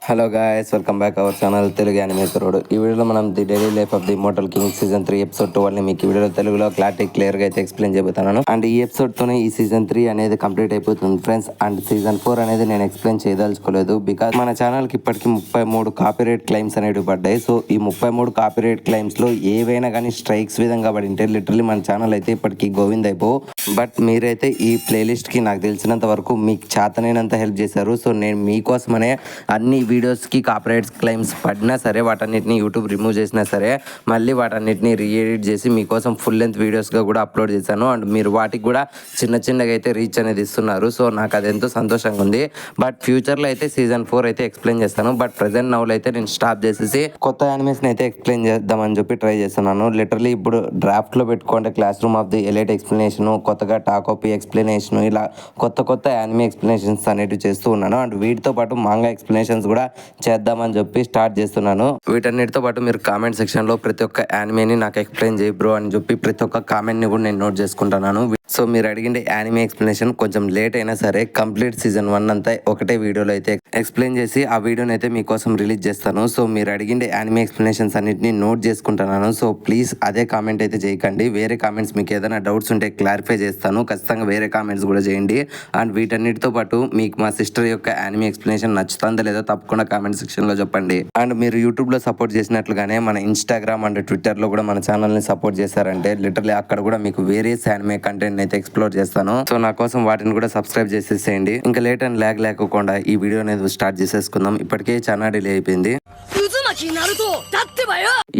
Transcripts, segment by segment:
Hello guys, welcome back our channel Telugu anime కుర్రోడు. ఈ వీడియోలో మనం the daily life of the immortal king season 3 episode 12 మీకు ఈ వీడియోలో తెలుగులో క్లియర్గా అయితే ఎక్స్ప్లెయిన్ చేయబోతున్నాను. అండ్ ఈ ఎపిసోడ్తోనే ఈ సీజన్ 3 అనేది కంప్లీట్ అయిపోతుంది ఫ్రెండ్స్. అండ్ సీజన్ 4 అనేది నేను ఎక్స్ప్లెయిన్ చేయదలుచుకోలేదు, బికాస్ మన ఛానల్కి ఇప్పటికి 33 కాపీరైట్ క్లైమ్స్ అనేవి పడ్డాయి. సో ఈ 33 కాపీరైట్ క్లైమ్స్లో ఏవైనా కానీ స్ట్రైక్స్ విధంగా పడింటే లిటరలీ మన ఛానల్ అయితే ఇప్పటికి గోవింద్ అయిపో. బట్ మీరైతే ఈ ప్లేలిస్ట్కి నాకు తెలిసినంత వరకు మీకు చేతనైనంత హెల్ప్ చేశారు. సో నేను మీకోసమనే అన్ని వీడియోస్కి కాపీరైట్స్ క్లైమ్స్ పడినా సరే వాటన్నిటిని యూట్యూబ్ రిమూవ్ చేసినా సరే మళ్ళీ వాటన్నిటిని రీఎడిట్ చేసి మీకోసం ఫుల్ లెంత్ వీడియోస్గా కూడా అప్లోడ్ చేశాను. అండ్ మీరు వాటికి కూడా చిన్నగా అయితే రీచ్ అనేది ఇస్తున్నారు. సో నాకు అది ఎంతో సంతోషంగా ఉంది. బట్ ఫ్యూచర్లో అయితే సీజన్ 4 అయితే ఎక్స్ప్లెయిన్ చేస్తాను. బట్ ప్రజెంట్ నౌలో అయితే నేను స్టాప్ చేసేసి కొత్త యానిమేషన్ అయితే ఎక్స్ప్లెయిన్ చేద్దామని చెప్పి ట్రై చేస్తున్నాను. లిటరలీ ఇప్పుడు డ్రాఫ్ట్లో పెట్టుకుంటే class room of the elite explanation, కొత్తగా టాకోపీ ఎక్స్ప్లెనేషన్, ఇలా కొత్త యానిమే ఎక్స్ప్లెనేషన్స్ అనేవి చేస్తూ ఉన్నాను. అండ్ వీటితో పాటు మాంగా ఎక్స్ప్లెనేషన్స్ కూడా చేద్దామని చెప్పి స్టార్ట్ చేస్తున్నాను. వీటన్నిటితో పాటు మీరు కామెంట్ సెక్షన్లో ప్రతి ఒక్క యానిమేని నాకు ఎక్స్ప్లెయిన్ చేయి బ్రో అని చెప్పి ప్రతి ఒక్క కామెంట్ని కూడా నేను నోట్ చేసుకుంటున్నాను. సో మీరు అడిగిండే యానిమే ఎక్స్ప్లెనేషన్ కొంచెం లేట్ అయినా సరే కంప్లీట్ సీజన్ 1 అంతా ఒకటే వీడియోలో అయితే ఎక్స్ప్లెయిన్ చేసి ఆ వీడియోని అయితే మీకోసం రిలీజ్ చేస్తాను. సో మీరు అడిగిండే యానిమే ఎక్స్ప్లెనేషన్స్ అన్నింటినీ నోట్ చేసుకుంటున్నాను. సో ప్లీజ్ అదే కామెంట్ అయితే చేయకండి. వేరే కామెంట్స్ మీకు ఏదైనా డౌట్స్ ఉంటే క్లారిఫై చేస్తాను. ఖచ్చితంగా వేరే కామెంట్స్ కూడా చేయండి. అండ్ వీటన్నిటితో పాటు మీకు మా సిస్టర్ యొక్క యానిమే ఎక్స్ప్లెనేషన్ నచ్చుతుందో లేదో తప్పకుండా కామెంట్ సెక్షన్లో చెప్పండి. అండ్ మీరు యూట్యూబ్లో సపోర్ట్ చేసినట్లుగానే మన ఇన్స్టాగ్రామ్ అండ్ ట్విట్టర్లో కూడా మన ఛానల్ని సపోర్ట్ చేశారంటే లిటరలీ అక్కడ కూడా మీకు వేరియస్ యానిమే కంటెంట్ అయితే ఎక్స్ప్లోర్ చేస్తాను. సో నా కోసం వాటిని కూడా సబ్స్క్రైబ్ చేసేసేయండి. ఇంకా లేట్ అండ్ ల్యాగ్ లేకుండా ఈ వీడియో అనేది స్టార్ట్ చేసేసుకుందాం. ఇప్పటికే చాలా డిలే అయిపోయింది.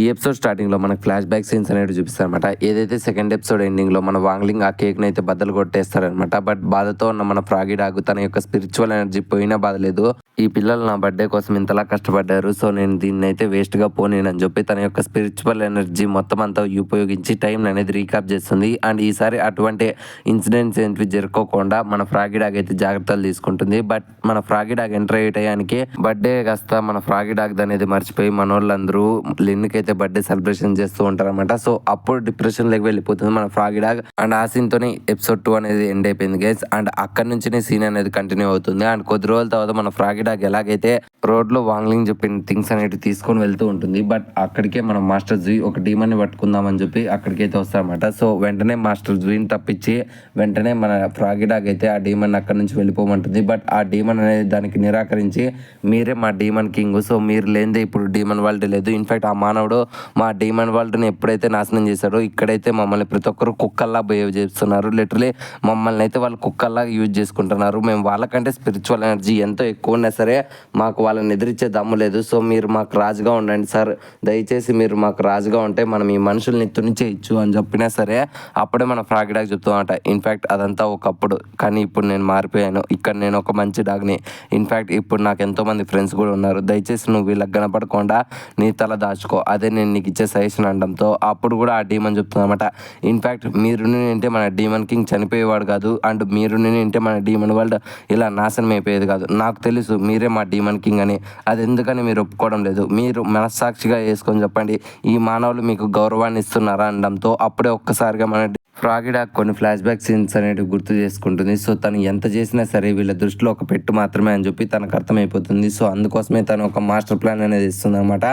ఈ ఎపిసోడ్ స్టార్టింగ్ లో మనకు ఫ్లాష్ బ్యాక్ సీన్స్ అనేవి చూపిస్తారనమాట. ఏదైతే సెకండ్ ఎపిసోడ్ ఎండింగ్ లో మన వాంగ్లింగ్ ఆ కేక్ ని అయితే బద్దలు కొట్టేస్తారనమాట. బట్ బాధతో ఉన్న మన ఫ్రాగీ డాగ్ తన యొక్క స్పిరిచువల్ ఎనర్జీ పోయినా బాధ లేదు, ఈ పిల్లలు నా బర్త్డే కోసం ఇంతలా కష్టపడ్డారు, సో నేను దీన్ని అయితే వేస్ట్ గా పోనేనని చెప్పి తన యొక్క స్పిరిచువల్ ఎనర్జీ మొత్తం అంతా ఉపయోగించి టైం అనేది రీకాప్ చేస్తుంది. అండ్ ఈసారి అటువంటి ఇన్సిడెంట్స్ ఏంటివి జరుపుకోకుండా మన ఫ్రాగీ డాగ్ అయితే జాగ్రత్తలు తీసుకుంటుంది. బట్ మన ఫ్రాగీ డాగ్ ఎంటర్ అయ్యే టయానికి బర్త్డే కాస్త మన ఫ్రాగీ డాగ్ అనేది మర్చిపోయి మన వాళ్ళందరూ లిన్కి అయితే బర్త్డే సెలబ్రేషన్ చేస్తూ ఉంటారన్నమాట. సో అప్పుడు డిప్రెషన్ లెక్క వెళ్ళిపోతుంది మన ఫ్రాగీ డాగ్. అండ్ ఆ సీన్ తోనే ఎపిసోడ్ 2 అనేది ఎండ్ అయిపోయింది గైస్. అండ్ అక్కడ నుంచినే సీన్ అనేది కంటిన్యూ అవుతుంది. అండ్ కొద్ది రోజుల తర్వాత మన ఫ్రాగీ డాగ్ ఎలాగైతే రోడ్ లో వాంగ్లింగ్ చెప్పిన థింగ్స్ అనేవి తీసుకొని వెళ్తూ ఉంటుంది. బట్ అక్కడికే మనం మాస్టర్ జీ ఒక డీమన్ ని పట్టుకుందామని చెప్పి అక్కడికైతే వస్తారన్నమాట. సో వెంటనే మాస్టర్ జూని తప్పించి వెంటనే మన ఫ్రాగీ డాగ్ అయితే ఆ డీమన్ అక్కడ నుంచి వెళ్ళిపోమంటుంది. బట్ ఆ డీమన్ అనేది దానికి నిరాకరించి మీరే మా డీమన్ కింగ్, సో మీరు లేనిదే ఇప్పుడు డీమన్ వరల్డ్ లేదు. ఇన్ఫాక్ట్ ఆ మానవుడు మా డీమన్ వరల్డ్ని ఎప్పుడైతే నాశనం చేశారో ఇక్కడైతే మమ్మల్ని ప్రతి ఒక్కరు కుక్కల్లా బిహేవ్ చేస్తున్నారు. లిటరలీ మమ్మల్ని అయితే వాళ్ళు కుక్కల్లా యూజ్ చేసుకుంటున్నారు. మేము వాళ్ళకంటే స్పిరిచువల్ ఎనర్జీ ఎంతో ఎక్కువ ఉన్నా సరే మాకు వాళ్ళని ఎదిరించే దమ్ము లేదు. సో మీరు మాకు రాజుగా ఉండండి సార్, దయచేసి మీరు మాకు రాజుగా ఉంటే మనం ఈ మనుషుల్ని తుని చేయొచ్చు అని చెప్పినా సరే అప్పుడే మన ఫ్రాగీ డాగ్ చెప్తామంట. ఇన్ఫాక్ట్ అదంతా ఒకప్పుడు, కానీ ఇప్పుడు నేను మారిపోయాను. ఇక్కడ నేను ఒక మంచి డాగ్ని. ఇన్ఫాక్ట్ ఇప్పుడు నాకు ఎంతో మంది ఫ్రెండ్స్ కూడా ఉన్నారు. దయచేసి నువ్వు వీళ్ళకి కనపడకుండా నీ తల దాచుకో, అదే నేను నీకు ఇచ్చే సజెషన్ అనడంతో అప్పుడు కూడా ఆ డీమన్ చెప్తుందన్నమాట. ఇన్ఫాక్ట్ మీరు నింటే మన డీమన్ కింగ్ చనిపోయేవాడు కాదు, అండ్ మీరు నింటే మన డీమన్ వరల్డ్ ఇలా నాశనం అయిపోయేది కాదు. నాకు తెలుసు మీరే మా డీమన్ కింగ్ అని, అది ఎందుకని మీరు ఒప్పుకోవడం లేదు? మీరు మనస్సాక్షిగా వేసుకొని చెప్పండి, ఈ మానవులు మీకు గౌరవాన్ని ఇస్తున్నారా అనడంతో అప్పుడే ఒక్కసారిగా మన ఫ్రాగీ డాగ్ కొన్ని ఫ్లాష్ బ్యాక్ సీన్స్ అనేవి గుర్తు చేసుకుంటుంది. సో తను ఎంత చేసినా సరే వీళ్ళ దృష్టిలో ఒక పెట్టు మాత్రమే అని చెప్పి తనకు అర్థమైపోతుంది. సో అందుకోసమే తను ఒక మాస్టర్ ప్లాన్ అనేది ఇస్తుంది అనమాట.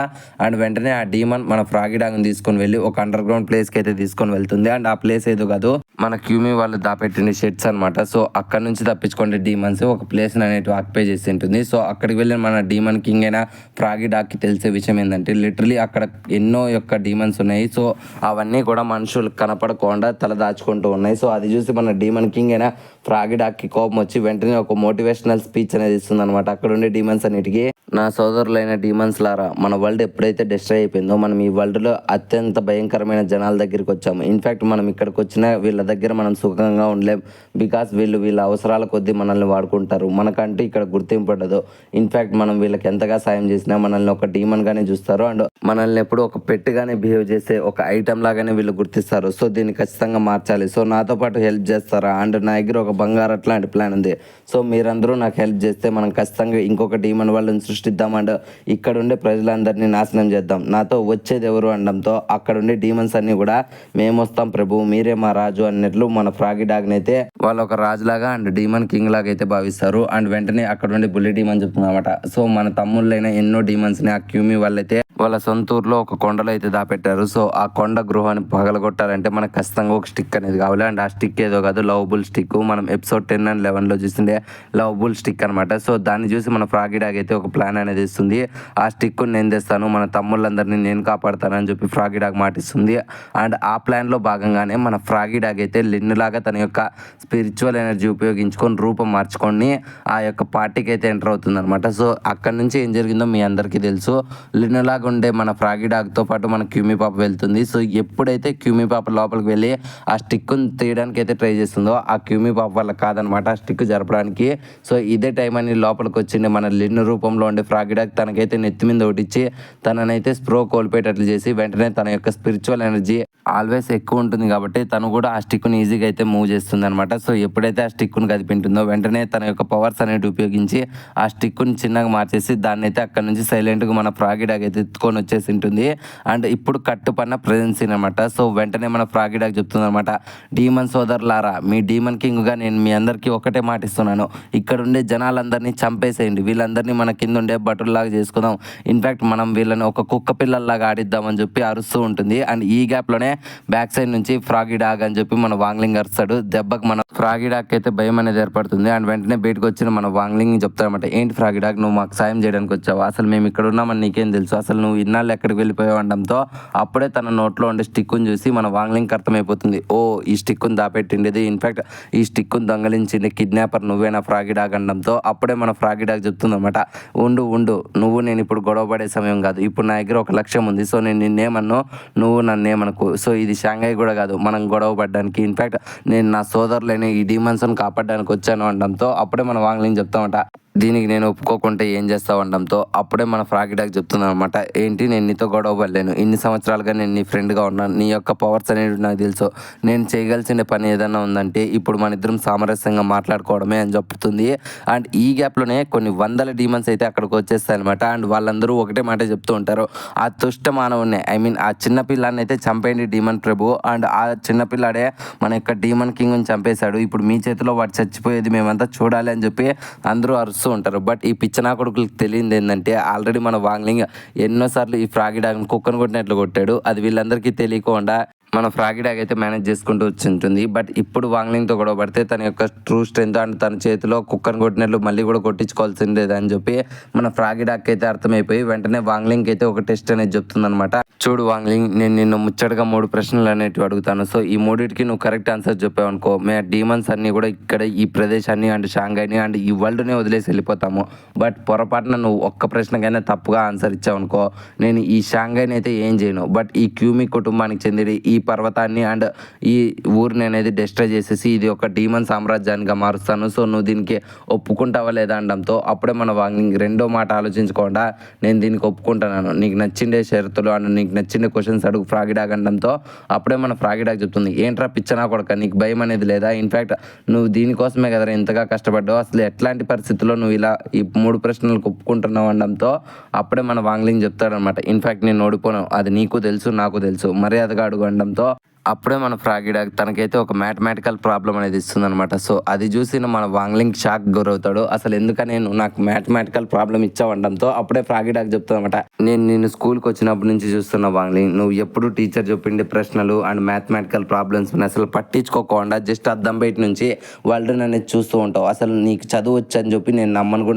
అండ్ వెంటనే ఆ డీమన్ మన ఫ్రాగీ డాగ్ని తీసుకొని వెళ్ళి ఒక అండర్ గ్రౌండ్ ప్లేస్కి అయితే తీసుకొని వెళ్తుంది. అండ్ ఆ ప్లేస్ ఏదో కాదు, మన క్యూమీ వాళ్ళు దాపెట్టిన షెడ్స్ అనమాట. సో అక్కడ నుంచి తప్పించుకుంటే డీమన్స్ ఒక ప్లేస్ అనేవి ఆక్యుపై చేసి ఉంటుంది. సో అక్కడికి వెళ్ళిన మన డీమన్ కింగ్ అయినా ఫ్రాగీ డాగ్కి తెలిసే విషయం ఏంటంటే లిటరలీ అక్కడ ఎన్నో యొక్క డీమన్స్ ఉన్నాయి. సో అవన్నీ కూడా మనుషులు కనపడకుండా తల దాచుకుంటూ ఉన్నాయి. సో అది చూసి మన డీమన్ కింగ్ అయినా ఫ్రాగీ డాగ్కి కోపం వచ్చి వెంటనే ఒక మోటివేషనల్ స్పీచ్ అనేది ఇస్తుంది అనమాట. అక్కడ ఉండే డీమన్స్ అన్నిటికీ, నా సోదరులైన డీమన్స్ లారా, మన వరల్డ్ ఎప్పుడైతే డిస్ట్రాయ్ అయిపోయిందో మనం ఈ వరల్డ్లో అత్యంత భయంకరమైన జనాల దగ్గరికి వచ్చాము. ఇన్ఫాక్ట్ మనం ఇక్కడికి వచ్చిన వీళ్ళ దగ్గర మనం సుఖంగా ఉండలేం. బికాస్ వీళ్ళ అవసరాల కొద్దీ మనల్ని వాడుకుంటారు. మనకంటూ ఇక్కడ గుర్తింపు ఉండదు. ఇన్ఫాక్ట్ మనం వీళ్ళకి ఎంతగా సాయం చేసినా మనల్ని ఒక డీమన్ గానే చూస్తారు. అండ్ మనల్ని ఎప్పుడు ఒక పెట్టుగానే బిహేవ్ చేసే ఒక ఐటమ్ లాగానే వీళ్ళు గుర్తిస్తారు. సో దీన్ని ఖచ్చితంగా మార్చాలి. సో నాతో పాటు హెల్ప్ చేస్తారా? అండ్ నా దగ్గర ఒక బంగారు అట్లాంటి ప్లాన్ ఉంది. సో మీరందరూ నాకు హెల్ప్ చేస్తే మనం ఖచ్చితంగా ఇంకొక డీమన్ వాళ్ళని సృష్టిద్దాం అండ్ ఇక్కడ ఉండే ప్రజలందరినీ నాశనం చేద్దాం, నాతో వచ్చేది ఎవరు అనడంతో అక్కడ ఉండే డీమన్స్ అన్ని కూడా మేము వస్తాం ప్రభు, మీరే మా రాజు అన్నట్లు మన ఫ్రాగీ డాగ్ని అయితే వాళ్ళు ఒక రాజులాగా అండ్ డీమన్ కింగ్ లాగా అయితే భావిస్తారు. అండ్ వెంటనే అక్కడ ఉండే బుల్లి డీమన్ చెప్తుంది అనమాట, సో మన తమ్ముళ్ళైన ఎన్నో డీమన్స్ ని ఆ క్యూమీ వాళ్ళైతే వాళ్ళ సొంత ఊర్లో ఒక కొండలో అయితే దాపెట్టారు. సో ఆ కొండ గృహాన్ని పగలగొట్టాలంటే మనకు ఖచ్చితంగా ఒక స్టిక్ అనేది కావాలి. అండ్ ఆ స్టిక్ ఏదో కాదు, లవబుల్ స్టిక్. మనం ఎపిసోడ్ 10 and 11లో చూసిండే లవబుల్ స్టిక్ అనమాట. సో దాన్ని చూసి మన ఫ్రాగీ డాగ్ అయితే ఒక ప్లాన్ అనేది ఇస్తుంది. ఆ స్టిక్ నేను తెస్తాను, మన తమ్ముళ్ళందరినీ నేను కాపాడుతానని చెప్పి ఫ్రాగీ డాగ్ మాటిస్తుంది. అండ్ ఆ ప్లాన్లో భాగంగానే మన ఫ్రాగీ డాగ్ అయితే లిన్నులాగా తన యొక్క స్పిరిచువల్ ఎనర్జీ ఉపయోగించుకొని రూపం మార్చుకొని ఆ యొక్క పార్టీకి అయితే ఎంటర్ అవుతుంది అనమాట. సో అక్కడ నుంచి ఏం జరిగిందో మీ అందరికీ తెలుసు. లిన్నులాగా ఉండే మన ఫ్రాగీ డాగ్తో పాటు మన క్యూమీ పాప వెళ్తుంది. సో ఎప్పుడైతే క్యూమీ పాప లోపలికి వెళ్ళి ఆ స్టిక్ను తీయడానికి అయితే ట్రై చేస్తుందో ఆ క్యూమీ పాప వల్ల కాదనమాట ఆ స్టిక్ జరపడానికి. సో ఇదే టైం అని లోపలికి వచ్చింది మన లిన్ను రూపంలో ఉండే ఫ్రాగీ డాగ్ తనకైతే నెత్తి మీద ఒకటిచ్చి తననైతే స్ప్రో కోల్పోయేటట్లు చేసి వెంటనే తన యొక్క స్పిరిచువల్ ఎనర్జీ ఆల్వేస్ ఎక్కువ ఉంటుంది కాబట్టి తను కూడా ఆ స్టిక్ను ఈజీగా అయితే మూవ్ చేస్తుంది అనమాట. సో ఎప్పుడైతే ఆ స్టిక్ను కదిపింటుందో వెంటనే తన యొక్క పవర్స్ అనేవి ఉపయోగించి ఆ స్టిక్ను చిన్నగా మార్చేసి దాన్ని అయితే అక్కడ నుంచి సైలెంట్గా మన ఫ్రాగీ డాగ్ అయితే ఎత్తుకొని వచ్చేసి ఉంటుంది. అండ్ ఇప్పుడు కట్టుపన్న ప్రెజెన్సీ అనమాట. సో వెంటనే మన ఫ్రాగీ డాగ్ చెప్తుంది అనమాట, డీమన్ సోదరులారా, మీ డీమన్ కింగ్గా నేను మీ అందరికీ ఒకటే మాటిస్తున్నాను, ఇక్కడ ఉండే జనాలందరినీ చంపేసేయండి, వీళ్ళందరినీ మన కింద ఉండే బటుల్లాగా చేసుకుందాం, ఇన్ఫ్యాక్ట్ మనం వీళ్ళని ఒక కుక్క పిల్లల్లాగా ఆడిద్దామని చెప్పి అరుస్తూ ఉంటుంది. అండ్ ఈ గ్యాప్లోనే బ్యాక్ సైడ్ నుంచి ఫ్రాగీ డాగ్ అని చెప్పి మన వాంగ్లింగ్ అరుస్తాడు. దెబ్బకి మన ఫ్రాగీ డాగ్ అయితే భయం అనేది ఏర్పడుతుంది. అండ్ వెంటనే బయటకు వచ్చిన మన వాంగ్లింగ్ చెప్తారన్నమాట, ఏంటి ఫ్రాగీ డాగ్ నువ్వు మాకు సాయం చేయడానికి వచ్చావు, అసలు మేము ఇక్కడ ఉన్నామని నీకేం తెలుసు, అసలు నువ్వు ఇన్నాళ్ళు ఎక్కడికి వెళ్ళిపోయావు అనడంతో అప్పుడే తన నోట్లో ఉండే స్టిక్ను చూసి మన వాంగ్లింగ్కి అర్థమైపోతుంది, ఓ ఈ స్టిక్ను దాపెట్టిండేది, ఇన్ఫ్యాక్ట్ ఈ స్టిక్ను దొంగలించింది కిడ్నాపర్ నువ్వేనా ఫ్రాగీ డాగ్ అనడంతో అప్పుడే మన ఫ్రాగీ డాగ్ చెప్తుంది అనమాట, ఉండు నువ్వు నేను ఇప్పుడు గొడవ పడే సమయం కాదు, ఇప్పుడు నా దగ్గర ఒక లక్ష్యం ఉంది, సో నేను నిన్నేమన్నా నువ్వు నన్నేమనుకో, సో ఇది షాంఘై కూడా కాదు మనం గొడవ పడ్డానికి, ఇన్ఫ్యాక్ట్ నేను నా సోదరులైన ఈ డీమన్స్ని కాపాడడానికి వచ్చాను అనడంతో అప్పుడే మన వాంగ్లింగ్ చెప్తామట, దీనికి నేను ఒప్పుకోకుంటే ఏం చేస్తావు అనడంతో అప్పుడే మన ఫ్రాగీ డాగ్ చెప్తున్నాను అనమాట, ఏంటి నేను నీతో గొడవ పడలేను, ఇన్ని సంవత్సరాలుగా నేను నీ ఫ్రెండ్గా ఉన్నాను, నీ యొక్క పవర్స్ అనేవి నాకు తెలుసు, నేను చేయగలిసిన పని ఏదైనా ఉందంటే ఇప్పుడు మన ఇద్దరం సామరస్యంగా మాట్లాడుకోవడమే అని చెప్తుంది. అండ్ ఈ గ్యాప్లోనే కొన్ని వందల డీమన్స్ అయితే అక్కడికి వచ్చేస్తాయి అనమాట. అండ్ వాళ్ళందరూ ఒకటే మాట చెప్తూ ఉంటారు, ఆ దుష్ట మానవుని ఆ చిన్న పిల్లాన్ని అయితే చంపేయండి డీమన్ ప్రభు, అండ్ ఆ చిన్నపిల్లాడే మన యొక్క డీమన్ కింగ్ని చంపేశాడు, ఇప్పుడు మీ చేతిలో వాడు చచ్చిపోయేది మేమంతా చూడాలి అని చెప్పి అందరూ అరుస్తూ ఉంటారు. బట్ ఈ పిచ్చనా కొడుకులకు తెలియదు ఏంటంటే ఆల్రెడీ మన వాంగ్లింగ్ ఎన్నోసార్లు ఈ ఫ్రాగీ డాగ్ని కుక్కను కొట్టినట్లు కొట్టాడు, అది వీళ్ళందరికీ తెలియకుండా మన ఫ్రాగీ డాగ్ అయితే మేనేజ్ చేసుకుంటూ వచ్చి ఉంటుంది. బట్ ఇప్పుడు వాంగ్లింగ్తో గొడవ పడితే తన యొక్క ట్రూ స్ట్రెంత్ అండ్ తన చేతిలో కుక్కను కొట్టినట్లు మళ్ళీ కూడా కొట్టించుకోవాల్సిందేది అని చెప్పి మన ఫ్రాగీ డాగ్ అయితే అర్థమైపోయి వెంటనే వాంగ్లింగ్ అయితే ఒక టెస్ట్ అనేది చెప్తుంది అనమాట, చూడు వాంగ్లింగ్, నేను నిన్ను ముచ్చటగా 3 ప్రశ్నలు అనేటివి అడుగుతాను, సో ఈ 3టికి నువ్వు కరెక్ట్ ఆన్సర్ చెప్పావు అనుకో, మేము డీమన్స్ అన్నీ కూడా ఇక్కడ ఈ ప్రదేశాన్ని అండ్ షాంఘైని అండ్ ఈ వరల్డ్ని వదిలేసి వెళ్ళిపోతాము. బట్ పొరపాటున నువ్వు ఒక్క ప్రశ్నకైనా తప్పుగా ఆన్సర్ ఇచ్చావు అనుకో, నేను ఈ షాంఘైని అయితే ఏం చేయను, బట్ ఈ క్యూమీ కుటుంబానికి చెందిన ఈ పర్వతాన్ని అండ్ ఈ ఊరిని అనేది డిస్ట్రాయ్ చేసేసి ఇది ఒక డీమన్ సామ్రాజ్యానికి మారుస్తాను, సో నువ్వు దీనికి ఒప్పుకుంటావా లేదా అనడంతో అప్పుడే మన వాంగ్లింగ్ రెండో మాట ఆలోచించకుండా నేను దీనికి ఒప్పుకుంటున్నాను, నీకు నచ్చిండే షరతులు అండ్ నీకు నచ్చిండే క్వశ్చన్స్ అడుగు ఫ్రాగీ డాగ్ అనడంతో అప్పుడే మన ఫ్రాగీ డాగ్ చెప్తుంది, ఏంట్రా పిచ్చనా కొడక, నీకు భయం అనేది లేదా, ఇన్ఫ్యాక్ట్ నువ్వు దీనికోసమే కదా ఇంతగా కష్టపడ్డావు, అసలు ఎట్లాంటి పరిస్థితుల్లో నువ్వు ఇలా ఈ 3 ప్రశ్నలకు ఒప్పుకుంటున్నావు అనడంతో అప్పుడే మన వాంగ్లింగ్ చెప్తాడనమాట, ఇన్ఫ్యాక్ట్ నేను ఓడిపోను, అది నీకు తెలుసు నాకు తెలుసు, మర్యాదగా అడుగు అనడంతో అప్పుడే మన ఫ్రాగీ డాగ్ తనకైతే ఒక మ్యాథమెటికల్ ప్రాబ్లం అనేది ఇస్తుంది అనమాట. సో అది చూసిన మన వాంగ్లింగ్ షాక్ గురవుతాడు, అసలు ఎందుకని నేను నాకు మ్యాథమెటికల్ ప్రాబ్లం ఇచ్చావడంతో అప్పుడే ఫ్రాగీ డాగ్ చెప్తానమాట, నేను స్కూల్కి వచ్చినప్పటి నుంచి చూస్తున్న వాంగ్లింగ్, నువ్వు ఎప్పుడు టీచర్ చెప్పిండే ప్రశ్నలు అండ్ మ్యాథమెటికల్ ప్రాబ్లమ్స్ అసలు పట్టించుకోకుండా జస్ట్ అద్దం బయట నుంచి వరల్డ్ అనేది చూస్తూ ఉంటావు, అసలు నీకు చదువు వచ్చని చెప్పి నేను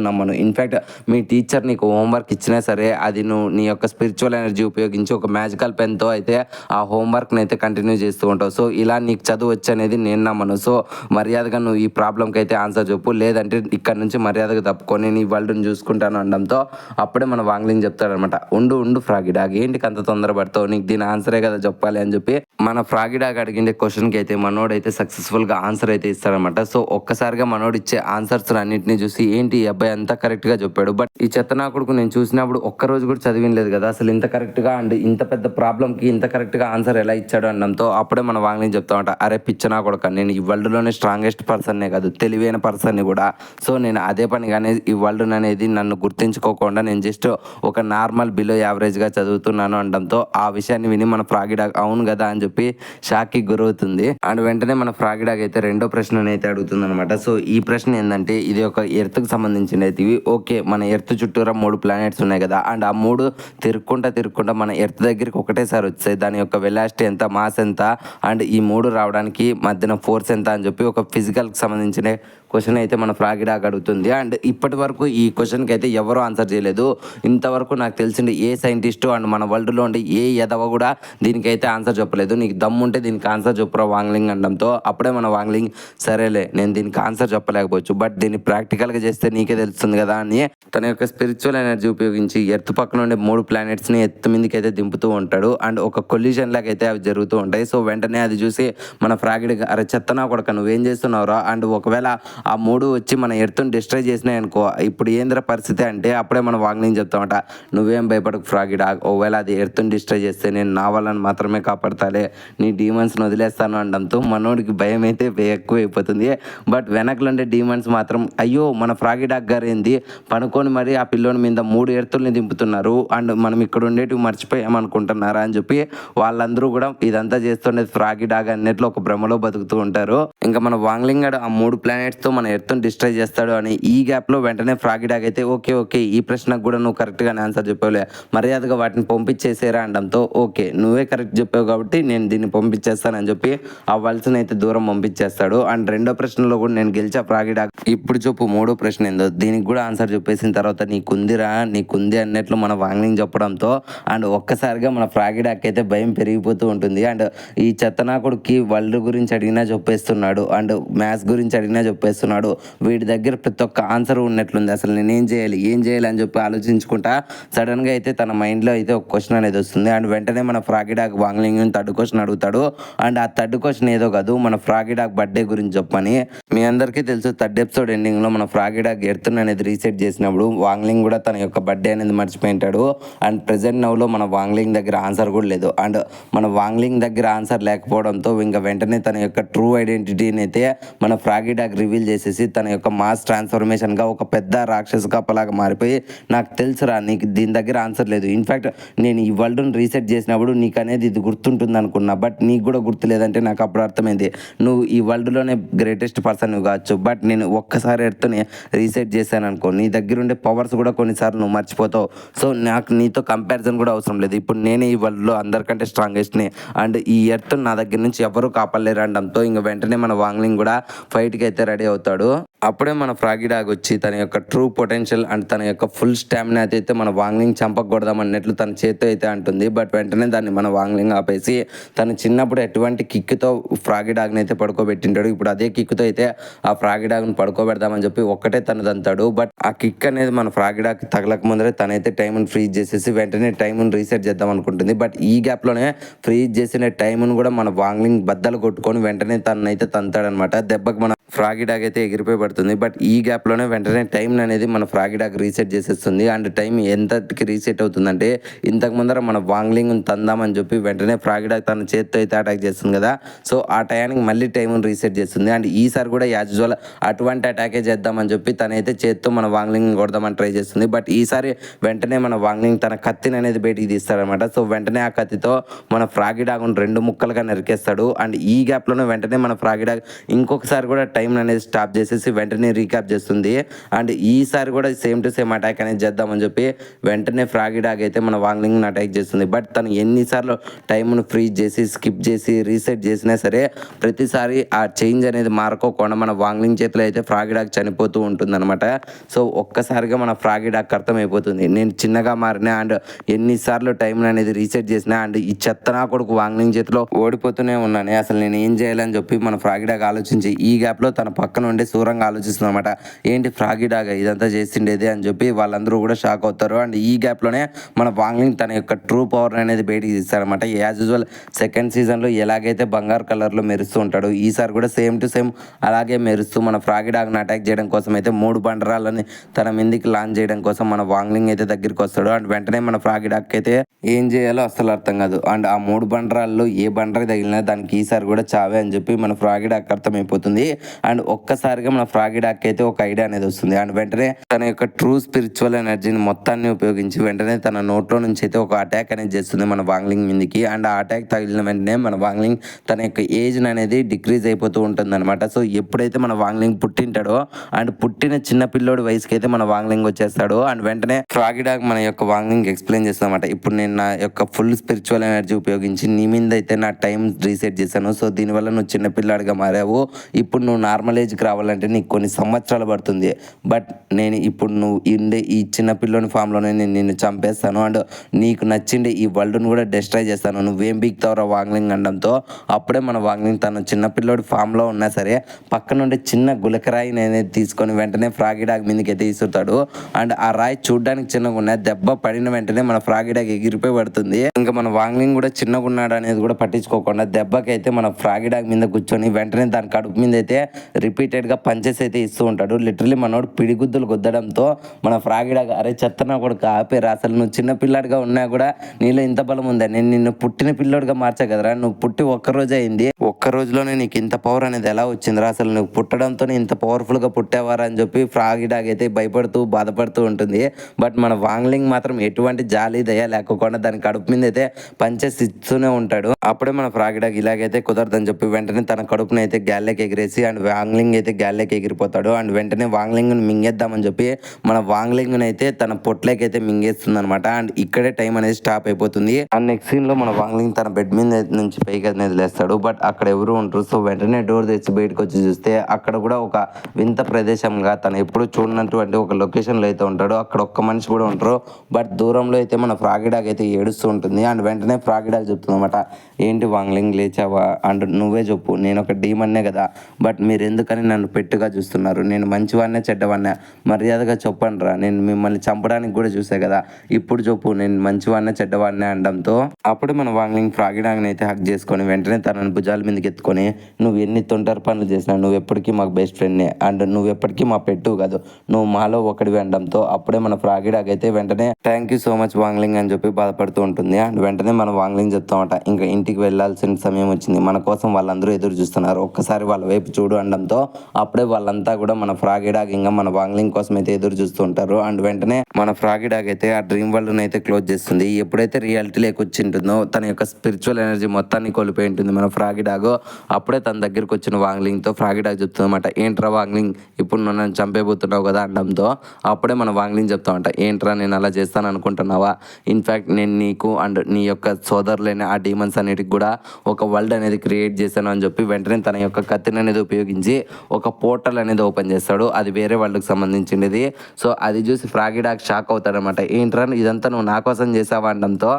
నమ్మను. ఇన్ఫ్యాక్ట్ మీ టీచర్ నీకు హోంవర్క్ ఇచ్చినా సరే అది నువ్వు నీ యొక్క స్పిరిచువల్ ఎనర్జీ ఉపయోగించి ఒక మ్యాజికల్ పెన్తో అయితే ఆ హోంవర్క్ని అయితే కంటిన్యూ చేస్తూ ఉంటావు, సో ఇలా నీకు చదువు వచ్చి అనేది నేను నమ్మను, సో మర్యాదగా నువ్వు ఈ ప్రాబ్లంకి అయితే ఆన్సర్ చెప్పు, లేదంటే ఇక్కడ నుంచి మర్యాదగా తప్పుకొని నీ వరల్డ్ని చూసుకుంటాను అనడంతో అప్పుడే మన వాంగ్లింగ్ చెప్తాడనమాట, ఉండు ఫ్రాగీ డాగ్, ఏంటికి అంత తొందరపడతావు, నీకు దీని ఆన్సరే కదా చెప్పాలి అని చెప్పి మన ఫ్రాగిడాగ్ అడిగిండే క్వశ్చన్కి అయితే మనోడైతే సక్సెస్ఫుల్గా ఆన్సర్ అయితే ఇస్తాడనమాట. సో ఒక్కసారిగా మనోడు ఇచ్చే ఆన్సర్స్ అన్నింటినీ చూసి ఏంటి ఈ అబ్బాయి అంతా కరెక్ట్గా చెప్పాడు, బట్ ఈ చెత్తనాకుడుకు నేను చూసినప్పుడు ఒక్కరోజు కూడా చదివినలేదు కదా అసలు ఇంత కరెక్ట్గా అండ్ ఇంత పెద్ద ప్రాబ్లంకి ఇంత కరెక్ట్గా ఆన్సర్ ఎలా ఇచ్చాడు అనడంతో అప్పుడే మన వాంగ్లింగ్ చెప్తామంట, అరే పిచ్చనా కొడక నేను ఈ వరల్డ్లోనే స్ట్రాంగెస్ట్ పర్సన్నే కాదు తెలివైన పర్సన్ని కూడా. సో నేను అదే పనిగానే ఈ వరల్డ్ అనేది నన్ను గుర్తించుకోకుండా నేను జస్ట్ ఒక నార్మల్ బిలో యావరేజ్గా చదువుతున్నాను అనడంతో ఆ విషయాన్ని విని మన ఫ్రాగిడాగ్ అవును కదా అని చెప్పి షాక్కి గురవుతుంది. అండ్ వెంటనే మన ఫ్రాగిడాగ్ అయితే రెండో ప్రశ్న అయితే అడుగుతుంది అనమాట. సో ఈ ప్రశ్న ఏంటంటే ఇది ఒక ఎర్త్కి సంబంధించిన అయితే ఇవి ఓకే మన ఎర్త్ చుట్టూరా 3 ప్లానెట్స్ ఉన్నాయి కదా అండ్ ఆ 3 తిరుక్కుంటా మన ఎర్త్ దగ్గరికి ఒకటేసారి వచ్చాయి. దాని యొక్క వెలాసిటీ ఎంత, మాస్ ఎంత అండ్ ఈ 3 రావడానికి మధ్యన ఫోర్స్ ఎంత అని చెప్పి ఒక ఫిజికల్కి సంబంధించిన క్వశ్చన్ అయితే మన ఫ్రాగిడాగ్ అడుగుతుంది. అండ్ ఇప్పటి వరకు ఈ క్వశ్చన్కి అయితే ఎవరు ఆన్సర్ చేయలేదు. ఇంతవరకు నాకు తెలిసింది ఏ సైంటిస్టు అండ్ మన వరల్డ్లో ఉండే ఏ ఎదవ కూడా దీనికైతే ఆన్సర్ చెప్పలేదు. నీకు దమ్ముంటే దీనికి ఆన్సర్ చెప్పురా వాంగ్లింగ్ అనడంతో అప్పుడే మన వాంగ్లింగ్ సరేలే నేను దీనికి ఆన్సర్ చెప్పలేకపోవచ్చు బట్ దీన్ని ప్రాక్టికల్గా చేస్తే నీకే తెలుస్తుంది కదా అని తన యొక్క స్పిరిచువల్ ఎనర్జీ ఉపయోగించి ఎర్త్ పక్కన ఉండే 3 ప్లానెట్స్ని ఎర్త్ మీదకి అయితే దింపుతూ ఉంటాడు అండ్ ఒక కొల్యూషన్ లాగా అయితే అవి జరుగుతూ ఉంటాయి. సో వెంటనే అది చూసి మన ఫ్రాగిడాగ్ అరే చెత్తనా కొడక నువ్వేం చేస్తున్నావురా అండ్ ఒకవేళ ఆ 3 వచ్చి మన ఎర్త్ని డిస్ట్రాయ్ చేసినాయి అనుకో ఇప్పుడు ఏంద్ర పరిస్థితి అంటే అప్పుడే మనం వాంగ్లింగ్ చెప్తామట, నువ్వేం భయపడకు ఫ్రాగిడాగ్, ఒకవేళ అది ఎర్త్ని డిస్ట్రాయ్ చేస్తే నేను నా వాళ్ళని మాత్రమే కాపాడతాలే నీ డీమన్స్ని వదిలేస్తాను అనడంతో మనోడికి భయం అయితే ఎక్కువ అయిపోతుంది. బట్ వెనకలుండే డీమన్స్ మాత్రం అయ్యో మన ఫ్రాగిడాగ్ గారు ఏంది పనుకొని మరి ఆ పిల్లోని మీద 3 ఎర్తుల్ని దింపుతున్నారు అండ్ మనం ఇక్కడ ఉండేటివి మర్చిపోయామనుకుంటున్నారా అని చెప్పి వాళ్ళందరూ కూడా ఇదంతా చేస్తుండేది ఫ్రాగిడాగ్ అన్నట్లు ఒక భ్రమలో బతుకుతూ ఉంటారు. ఇంకా మన వాంగ్లింగ్ గడు ఆ 3 ప్లానెట్స్తో మన ఎర్త్ని డిస్ట్రాయ్ చేస్తాడు అని ఈ గ్యాప్లో వెంటనే ఫ్రాగిడాగ్ అయితే ఓకే ఈ ప్రశ్నకు కూడా నువ్వు కరెక్ట్గానే ఆన్సర్ చెప్పావులే మర్యాదగా వాటిని పంపించేసేరా అనడంతో ఓకే నువ్వే కరెక్ట్ చెప్పావు కాబట్టి నేను దీన్ని పంపించేస్తానని చెప్పి ఆ వలసని అయితే దూరం పంపించేస్తాడు. అండ్ రెండో ప్రశ్నలో కూడా నేను గెలిచా ఫ్రాగిడాగ్, ఇప్పుడు చెప్పు మూడో ప్రశ్న ఏందో దీనికి కూడా ఆన్సర్ చెప్పేసిన తర్వాత నీకుంది అన్నట్లు మన వాంగ్లింగ్ చెప్పడంతో అండ్ ఒక్కసారిగా మన ఫ్రాగిడాగ్ అయితే భయం పెరిగిపోతూ ఉంటుంది. అండ్ ఈ చెత్తనాకుడికి వరల్డ్ గురించి అడిగినా చెప్పేస్తున్నాడు అండ్ మ్యాథ్స్ గురించి అడిగినా చెప్పేస్తున్నాడు, వీడి దగ్గర ప్రతి ఒక్క ఆన్సర్ ఉన్నట్లుంది, అసలు నేను ఏం చేయాలి అని చెప్పి ఆలోచించుకుంటా సడన్గా అయితే తన మైండ్లో అయితే ఒక క్వశ్చన్ అనేది వస్తుంది. అండ్ వెంటనే మన ఫ్రాగిడాగ్ వాంగ్లింగ్ థర్డ్ క్వశ్చన్ అడుగుతాడు అండ్ ఆ థర్డ్ క్వశ్చన్ ఏదో కాదు మన ఫ్రాగిడాగ్ బర్త్డే గురించి చెప్పని. మీ అందరికీ తెలుసు థర్డ్ ఎపిసోడ్ ఎండింగ్లో మన ఫ్రాగిడాగ్ ఎర్త్ అనేది రీసెట్ చేసినప్పుడు వాంగ్లింగ్ కూడా తన యొక్క బర్త్డే అనేది మర్చిపోయింటాడు అండ్ ప్రెసెంట్ నవ్లో మన వాంగ్లింగ్ దగ్గర ఆన్సర్ కూడా లేదు. అండ్ మన వాంగ్లింగ్ దగ్గర ఆన్సర్ లేకపోవడంతో ఇంకా వెంటనే తన యొక్క ట్రూ ఐడెంటిటీని అయితే మన ఫ్రాగిడాగ్ రివీల్ చేసేసి తన యొక్క మాస్ ట్రాన్స్ఫర్మేషన్గా ఒక పెద్ద రాక్షస కప్పలాగా మారిపోయి నాకు తెలుసురా నీకు దీని దగ్గర ఆన్సర్ లేదు, ఇన్ఫ్యాక్ట్ నేను ఈ వరల్డ్ని రీసెట్ చేసినప్పుడు నీకు అనేది ఇది గుర్తుంటుంది అనుకున్నా బట్ నీకు కూడా గుర్తులేదంటే నాకు అప్పుడు అర్థమైంది నువ్వు ఈ వరల్డ్లోనే గ్రేటెస్ట్ పర్సన్ కావచ్చు బట్ నేను ఒక్కసారి ఎర్త్ని రీసెట్ చేశాను అనుకో నీ దగ్గర ఉండే పవర్స్ కూడా కొన్నిసార్లు నువ్వు మర్చిపోతావు. సో నాకు నీతో కంపారిజన్ కూడా అవసరం లేదు, ఇప్పుడు నేనే ఈ వరల్డ్లో అందరికంటే స్ట్రాంగెస్ట్ని అండ్ ఈ ఎర్త్ నా దగ్గర నుంచి ఎవరు కాపాడలేరు అనడంతో ఇంకా వెంటనే మన వాంగ్లింగ్ కూడా ఫైట్కి అయితే రెడీ అవుతాడు. అప్పుడే మన ఫ్రాగిడాగ్ వచ్చి తన యొక్క ట్రూ పొటెన్షియల్ అండ్ తన యొక్క ఫుల్ స్టామినా అయితే మన వాంగ్లింగ్ చంపకూడదాం అన్నట్లు తన చేతితో అయితే అంటుంది. బట్ వెంటనే దాన్ని మన వాంగ్లింగ్ ఆపేసి తను చిన్నప్పుడు ఎటువంటి కిక్తో ఫ్రాగిడాగ్ని అయితే పడుకోబెట్టింటాడు, ఇప్పుడు అదే కిక్తో అయితే ఆ ఫ్రాగిడాగ్ని పడుకోబెడదామని చెప్పి ఒక్కటే తను దంతాడు. బట్ ఆ కిక్ అనేది మన ఫ్రాగిడాగ్ తగలక ముందరే తనైతే టైంని ఫ్రీజ్ చేసేసి వెంటనే టైంని రీసెట్ చేద్దాం అనుకుంటుంది. బట్ ఈ గ్యాప్లోనే ఫ్రీజ్ చేసిన టైంను కూడా మన వాంగ్లింగ్ బద్దలు కొట్టుకొని వెంటనే తనైతే తంతాడనమాట. దెబ్బకి మన ఫ్రాగిడాగ్ అయితే ఎగిరిపోయి పడుతుంది. బట్ ఈ గ్యాప్లోనే వెంటనే టైం అనేది మన ఫ్రాగిడాగ్ రీసెట్ చేసేస్తుంది. అండ్ టైం ఎంతకి రీసెట్ అవుతుందంటే ఇంతకు ముందర మన వాంగ్లింగ్ తందామని చెప్పి వెంటనే ఫ్రాగిడాగ్ తన చేతితో అయితే అటాక్ చేస్తుంది కదా, సో ఆ టయానికి మళ్ళీ టైంని రీసెట్ చేస్తుంది. అండ్ ఈసారి కూడా యాజ్ యూజువల్ అటువంటి అటాకే చేద్దామని చెప్పి తనైతే చేతితో మన వాంగ్లింగ్ కొడదామని ట్రై చేస్తుంది. బట్ ఈసారి వెంటనే మన వాంగ్లింగ్ తన కత్తిని అనేది బయటికి తీస్తాడనమాట. సో వెంటనే ఆ కత్తితో మన ఫ్రాగిడాగ్ను 2 ముక్కలుగా నరికేస్తాడు. అండ్ ఈ గ్యాప్లోనే వెంటనే మన ఫ్రాగిడాగ్ ఇంకొకసారి కూడా టైం అనేది స్టాప్ చేసేసి వెంటనే రీక్యాప్ చేస్తుంది. అండ్ ఈసారి కూడా సేమ్ టు సేమ్ అటాక్ అనేది చేద్దామని చెప్పి వెంటనే ఫ్రాగిడాగ్ అయితే మన వాంగ్లింగ్ని అటాక్ చేస్తుంది. బట్ తను ఎన్నిసార్లు టైంను ఫ్రీజ్ చేసి స్కిప్ చేసి రీసెట్ చేసినా సరే ప్రతిసారి ఆ చేంజ్ అనేది మారుకోకుండా మన వాంగ్లింగ్ చేతిలో అయితే ఫ్రాగిడాగ్ చనిపోతూ ఉంటుందన్నమాట. సో ఒక్కసారిగా మన ఫ్రాగిడాగ్ అర్థమైపోతుంది నేను చిన్నగా మారినా అండ్ ఎన్నిసార్లు టైం అనేది రీసెట్ చేసినా అండ్ ఈ చెత్తనా కొడుకు వాంగ్లింగ్ చేతిలో ఓడిపోతూనే ఉన్నాను, అసలు నేను ఏం చేయాలని చెప్పి మన ఫ్రాగిడాగ్ ఆలోచించి ఈ గ్యాప్లో తన పక్కన ఉండి సూరంగా ఆలోచిస్తుంది అనమాట. ఏంటి ఫ్రాగీ డాగ్ ఇదంతా చేసిండేది అని చెప్పి వాళ్ళందరూ కూడా షాక్ అవుతారు. అండ్ ఈ గ్యాప్లోనే మన వాంగ్లింగ్ తన యొక్క ట్రూ పవర్ అనేది బయటికి తీస్తారనమాట. యాజ్ యూజువల్ సెకండ్ సీజన్లో ఎలాగైతే బంగారు కలర్లో మెరుస్తూ ఉంటాడు, ఈసారి కూడా సేమ్ టు సేమ్ అలాగే మెరుస్తూ మన ఫ్రాగీ డాగ్ని అటాక్ చేయడం కోసం అయితే 3 బండరాలని తన మీదకి లాంచ్ చేయడం కోసం మన వాంగ్లింగ్ అయితే దగ్గరికి వస్తాడు. అండ్ వెంటనే మన ఫ్రాగీ డాగ్ అయితే ఏం చేయాలో అసలు అర్థం కాదు. అండ్ ఆ 3 బండరాల్లో ఏ బండర తగిలినా దానికి ఈసారి కూడా చావే అని చెప్పి మన ఫ్రాగీ డాగ్ అర్థమైపోతుంది. అండ్ ఒక్కసారిగా మన ఫ్రాగీ డాగ్ అయితే ఒక ఐడియా అనేది వస్తుంది. అండ్ వెంటనే తన యొక్క ట్రూ స్పిరిచువల్ ఎనర్జీని మొత్తాన్ని ఉపయోగించి వెంటనే తన నోట్లో నుంచి అయితే ఒక అటాక్ అనేది చేస్తుంది మన వాంగ్లింగ్ మీదకి. అండ్ ఆ అటాక్ తగిలిన వెంటనే మన వాంగ్లింగ్ తన యొక్క ఏజ్ అనేది డిక్రీజ్ అయిపోతూ ఉంటుంది అనమాట. సో ఎప్పుడైతే మన వాంగ్లింగ్ పుట్టింటాడో అండ్ పుట్టిన చిన్న పిల్లోడి వయసుకి అయితే మన వాంగ్లింగ్ వచ్చేస్తాడు. అండ్ వెంటనే ఫ్రాగీ డాగ్ మన యొక్క వాంగ్లింగ్ ఎక్స్ప్లెయిన్ చేస్తాం అనమాట. ఇప్పుడు నేను నా యొక్క ఫుల్ స్పిరిచువల్ ఎనర్జీ ఉపయోగించి నీ మీద అయితే నా టైం రీసెట్ చేశాను. సో దీనివల్ల నువ్వు చిన్న పిల్లాడిగా మారావు. ఇప్పుడు నువ్వు నార్మల్ ఏజ్కి రావాలంటే నీకు కొన్ని సంవత్సరాలు పడుతుంది. బట్ నేను ఇప్పుడు నువ్వు ఇండే ఈ చిన్న పిల్లోని ఫామ్లోనే నేను నిన్ను చంపేస్తాను. అండ్ నీకు నచ్చిండే ఈ వరల్డ్ను కూడా డిస్ట్రాయ్ చేస్తాను. నువ్వేం బీక్తావురా వాంగ్లింగ్ అనడంతో అప్పుడే మన వాంగ్లింగ్ తన చిన్న పిల్లోడి ఫామ్లో ఉన్నా సరే పక్క నుండి చిన్న గులకరాయి అనేది తీసుకొని వెంటనే ఫ్రాగీ డాగ్ మీదకి అయితే ఇసురుతాడు. అండ్ ఆ రాయి చూడడానికి చిన్నగా ఉన్న దెబ్బ పడిన వెంటనే మన ఫ్రాగీ డాగ్ ఎగిరిపోయి పడుతుంది. ఇంకా మన వాంగ్లింగ్ కూడా చిన్నగా ఉన్నాడు అనేది కూడా పట్టించుకోకుండా దెబ్బకైతే మన ఫ్రాగీ డాగ్ మీద కూర్చొని వెంటనే దాని కడుపు మీద అయితే రిపీటెడ్గా పంచెస్ అయితే ఇస్తూ ఉంటాడు. లిటరలీ మనోడు పిడిగుద్దులు గుద్దడంతో మన ఫ్రాగీ డాగ్ అరే చెత్తనా కూడా ఆపేరా, అసలు నువ్వు చిన్న పిల్లాడిగా ఉన్నా కూడా నీలో ఇంత బలం ఉందా, నేను నిన్ను పుట్టిన పిల్లోడిగా మార్చా కదరా, నువ్వు పుట్టి ఒక్కరోజే అయింది, ఒక్క రోజులోనే నీకు ఇంత పవర్ అనేది ఎలా వచ్చిందిరా, అసలు నువ్వు పుట్టడంతోనే ఇంత పవర్ఫుల్గా పుట్టేవారా అని చెప్పి ఫ్రాగీ డాగ్ అయితే భయపడుతూ బాధపడుతూ ఉంటుంది. బట్ మన వాంగ్లింగ్ మాత్రం ఎటువంటి జాలి దయ లేకుండా దాని కడుపు మీద అయితే పంచెస్ ఇస్తూనే ఉంటాడు. అప్పుడే మన ఫ్రాగీ డాగ్ ఇలాగైతే కుదరదని చెప్పి వెంటనే తన కడుపుని అయితే గ్యాల్లోకి ఎగిరేసి అండ్ వాంగ్లింగ్ అయితే గ్యాల్లోకి ఎగిరిపోతాడు. అండ్ వెంటనే వాంగ్లింగ్ని మింగేద్దామని చెప్పి మన వాంగ్లింగ్ని అయితే తన పొట్లకి అయితే మింగేస్తుంది అనమాట. అండ్ ఇక్కడే టైం అనేది స్టాప్ అయిపోతుంది. అండ్ నెక్స్ట్ సీన్ లో మన వాంగ్లింగ్ తన బెడ్ మీద నుంచి పైకి అనేది లేస్తాడు. బట్ అక్కడ ఎవరు ఉంటారు. సో వెంటనే డోర్ తెచ్చి బయటకు వచ్చి చూస్తే అక్కడ కూడా ఒక వింత ప్రదేశంగా తను ఎప్పుడు చూడనటువంటి ఒక లొకేషన్లో అయితే ఉంటాడు. అక్కడ ఒక్క మనిషి కూడా ఉంటారు. బట్ దూరంలో అయితే మన ఫ్రాగీ డాగ్ అయితే ఏడుస్తూ ఉంటుంది. అండ్ వెంటనే ఫ్రాగీ డాగ్ చెప్తుంది అనమాట, ఏంటి వాంగ్లింగ్ లేచావా, అండ్ నువ్వే చెప్పు, నేను ఒక డీమన్నే కదా, బట్ మీరు ఎందుకని నన్ను పెట్టుగా చూస్తున్నారు, నేను మంచివాడినే చెడ్డవాడినే మర్యాదగా చెప్పండి రా, నేను మిమ్మల్ని చంపడానికి కూడా చూసా కదా, ఇప్పుడు చెప్పు నేను మంచివాడినే చెడ్డవాడినే అనడంతో అప్పుడు మన వాంగ్లింగ్ ఫ్రాగీ డాగ్ని అయితే హక్ చేసుకొని వెంటనే తనని భుజాల మీదకి ఎత్తుకొని నువ్వు ఎన్ని తొంటరి పనులు చేసినా నువ్వు ఎప్పటికీ మాకు బెస్ట్ ఫ్రెండ్నే, అండ్ నువ్వు ఎప్పటికీ మా పెట్టు కాదు, నువ్వు మాలో ఒకటివి అనడంతో అప్పుడే మన ఫ్రాగీ డాగ్ అయితే వెంటనే థ్యాంక్ యూ సో మచ్ వాంగ్లింగ్ అని చెప్పి బాధపడుతూ ఉంటుంది. అండ్ వెంటనే మన వాంగ్లింగ్ చెప్తామట, ఇంకా ఇంటికి వెళ్ళాల్సిన సమయం వచ్చింది, మన కోసం వాళ్ళందరూ ఎదురు చూస్తున్నారు, ఒక్కసారి వాళ్ళ వైపు చూడు అనడంతో అప్పుడే వాళ్ళంతా కూడా మన ఫ్రాగీ డాగ్ ఇంకా మన వాంగ్లింగ్ కోసం అయితే ఎదురు చూస్తూ ఉంటారు. అండ్ వెంటనే మన ఫ్రాగీ డాగ్ అయితే ఆ డ్రీమ్ వరల్డ్ అయితే క్లోజ్ చేస్తుంది. ఎప్పుడైతే రియాలిటీలోకి వచ్చి ఉంటుందో తన యొక్క స్పిరిచువల్ ఎనర్జీ మొత్తాన్ని కోల్పోయి ఉంటుంది మన ఫ్రాగీ డాగ్. అప్పుడే తన దగ్గరికి వచ్చిన వాంగ్లింగ్తో ఫ్రాగీ డాగ్ చెప్తుంది అనమాట, ఏంట్రా వాంగ్లింగ్ ఇప్పుడు నన్ను చంపేపోతున్నావు కదా అనడంతో అప్పుడే మన వాంగ్లింగ్ చెప్తామంట, ఏంట్రా నేను అలా చేస్తాను అనుకుంటున్నావా, ఇన్ఫ్యాక్ట్ నేను నీకు అండ్ నీ యొక్క సోదరులైన ఆ డీమన్స్ అన్నిటికి కూడా ఒక వరల్డ్ అనేది క్రియేట్ చేశాను అని చెప్పి వెంటనే తన యొక్క కత్తిని అనేది ఉపయోగించి ఒక పోర్టల్ అనేది ఓపెన్ చేస్తాడు. అది వేరే వరల్డ్కి సంబంధించినది. సో అది చూసి ఫ్రాగీ డాగ్ షాక్ అవుతాడనమాట, ఏంట్రా ఇదంతా నువ్వు నా కోసం చేసావా అనడంతో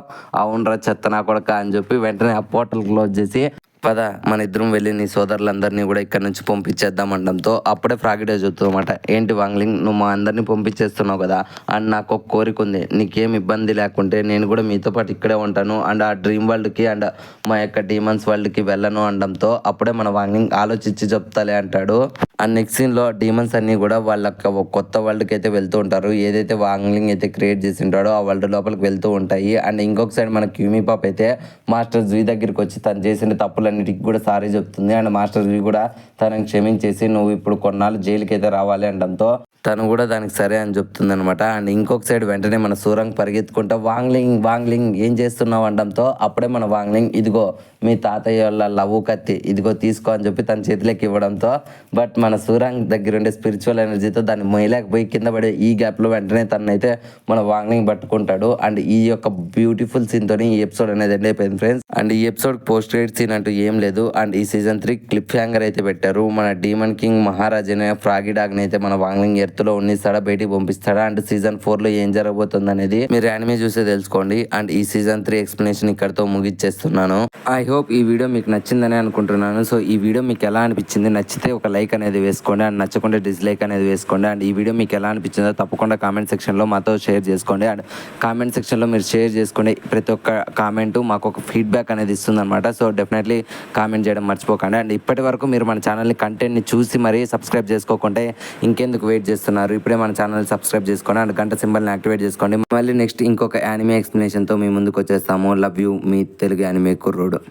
అవునరా చెత్త నా కొడక అని చెప్పి వెంటనే ఆ పోర్టల్ క్లోజ్ చేసి పద మన ఇద్దరం వెళ్ళి నీ సోదరులందరినీ కూడా ఇక్కడ నుంచి పంపించేద్దాం అనడంతో అప్పుడే ఫ్రాగీ డాగ్ చెప్తుందన్నమాట, ఏంటి వాంగ్లింగ్ నువ్వు మా అందరినీ పంపించేస్తున్నావు కదా, అండ్ నాకు ఒక కోరిక ఉంది, నీకేం ఇబ్బంది లేకుంటే నేను కూడా మీతో పాటు ఇక్కడే ఉంటాను అండ్ ఆ డ్రీమ్ వరల్డ్కి అండ్ మా యొక్క డీమన్స్ వరల్డ్కి వెళ్ళను అనడంతో అప్పుడే మన వాంగ్లింగ్ ఆలోచించి చెప్తాలే అంటాడు. అండ్ నెక్స్ట్ సీన్లో డీమన్స్ అన్నీ కూడా వాళ్ళ కొత్త వరల్డ్కి అయితే వెళ్తూ ఉంటారు. ఏదైతే వాంగ్లింగ్ అయితే క్రియేట్ చేసి ఉంటాడో ఆ వరల్డ్ లోపలికి వెళ్తూ ఉంటాయి. అండ్ ఇంకొక సైడ్ మన క్యూమీ పాప్ అయితే మాస్టర్ జీ దగ్గరికి వచ్చి తను చేసిన తప్పులన్నిటికి కూడా సారీ చెప్తుంది. అండ్ మాస్టర్ జీ కూడా తనని క్షమించేసి నువ్వు ఇప్పుడు కొన్నాళ్ళు జైలుకి అయితే రావాలి అనడంతో తను కూడా దానికి సరే అని చెప్తుంది అనమాట. అండ్ ఇంకొక సైడ్ వెంటనే మన సూరంగ్ పరిగెత్తుకుంటా వాంగ్లింగ్ ఏం చేస్తున్నావు అనడంతో అప్పుడే మన వాంగ్లింగ్ ఇదిగో మీ తాతయ్య వాళ్ళ లవ్ కత్తి ఇదిగో తీసుకో అని చెప్పి తన చేతిలోకి ఇవ్వడంతో బట్ మన సూరంగ్ దగ్గర ఉండే స్పిరిచువల్ ఎనర్జీతో దాన్ని మొయ్యలేకపోయి కింద పడే ఈ గ్యాప్లో వెంటనే తనైతే మన వాంగ్లింగ్ పట్టుకుంటాడు. అండ్ ఈ యొక్క బ్యూటిఫుల్ సీన్తో ఈ ఎపిసోడ్ అనేది ఎండ్ అయిపోయింది ఫ్రెండ్స్. అండ్ ఈ ఎపిసోడ్ పోస్ట్ క్రెడిట్ సీన్ అంటూ ఏం లేదు. అండ్ ఈ సీజన్ 3 క్లిప్ హ్యాంగర్ అయితే పెట్టారు. మన డీమన్ కింగ్ మహారాజ్ అనే ఫ్రాగీ డాగ్ని అయితే మన వాంగ్లింగ్ ఎర్త్ లో ఉన్నిస్తాడా, బయటికి పంపిస్తాడా, అండ్ సీజన్ 4 లో ఏం జరగబోతుంది అనేది మీరు యానిమే చూసే తెలుసుకోండి. అండ్ ఈ సీజన్ 3 ఎక్స్ప్లెనేషన్ ఇక్కడతో ముగిచ్చేస్తున్నాను. ఐ హోప్ ఈ వీడియో మీకు నచ్చిందని అనుకుంటున్నాను. సో ఈ వీడియో మీకు ఎలా అనిపించింది, నచ్చితే ఒక లైక్ అనేది వేసుకోండి, అండ్ నచ్చకుండా డిస్లైక్ అనేది వేసుకోండి. అండ్ ఈ వీడియో మీకు ఎలా అనిపించిందో తప్పకుండా కామెంట్ సెక్షన్లో మాతో షేర్ చేసుకోండి. అండ్ కామెంట్ సెక్షన్లో మీరు షేర్ చేసుకోండి. ప్రతి ఒక్క కామెంట్ మాకు ఒక ఫీడ్బ్యాక్ అనేది ఇస్తుందన్నమాట. సో డెఫినెట్లీ కామెంట్ చేయడం మర్చిపోకండి. అండ్ ఇప్పటి వరకు మీరు మన ఛానల్ని కంటెంట్ని చూసి మరీ సబ్స్క్రైబ్ చేసుకోకుంటే ఇంకెందుకు వెయిట్ చేస్తున్నారు? ఇప్పుడే మన ఛానల్ సబ్స్క్రైబ్ చేసుకోండి అండ్ గంట సింబల్ని యాక్టివేట్ చేసుకోండి. మళ్ళీ నెక్స్ట్ ఇంకొక యానిమే ఎక్స్ప్లెనేషన్తో మీ ముందుకు వచ్చేస్తాము. Love you, me Telugu anime కుర్రోడు.